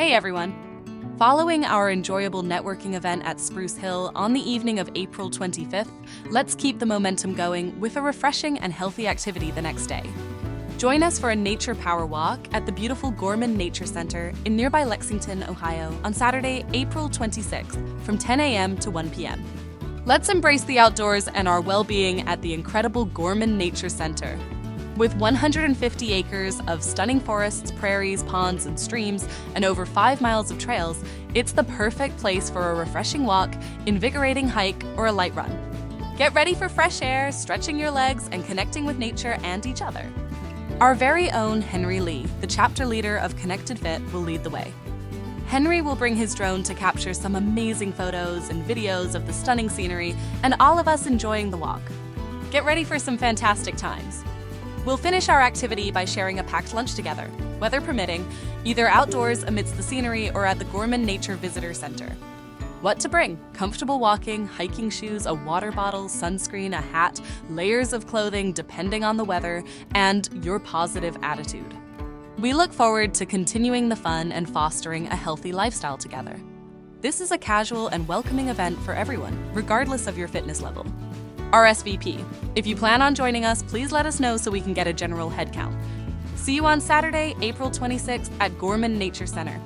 Hey everyone! Following our enjoyable networking event at Spruce Hill on the evening of April 25th, let's keep the momentum going with a refreshing and healthy activity the next day. Join us for a nature power walk at the beautiful Gorman Nature Center in nearby Lexington, Ohio on Saturday, April 26th from 10 a.m. to 1 p.m. Let's embrace the outdoors and our well-being at the incredible Gorman Nature Center. With 150 acres of stunning forests, prairies, ponds, and streams, and over 5 miles of trails, it's the perfect place for a refreshing walk, invigorating hike, or a light run. Get ready for fresh air, stretching your legs, and connecting with nature and each other. Our very own Henry Lee, the chapter leader of Connected Fit, will lead the way. Henry will bring his drone to capture some amazing photos and videos of the stunning scenery and all of us enjoying the walk. Get ready for some fantastic times. We'll finish our activity by sharing a packed lunch together, weather permitting, either outdoors amidst the scenery or at the Gorman Nature Visitor Center. What to bring? Comfortable walking, hiking shoes, a water bottle, sunscreen, a hat, layers of clothing depending on the weather, and your positive attitude. We look forward to continuing the fun and fostering a healthy lifestyle together. This is a casual and welcoming event for everyone, regardless of your fitness level. RSVP. If you plan on joining us, please let us know so we can get a general head count. See you on Saturday, April 26th at Gorman Nature Center.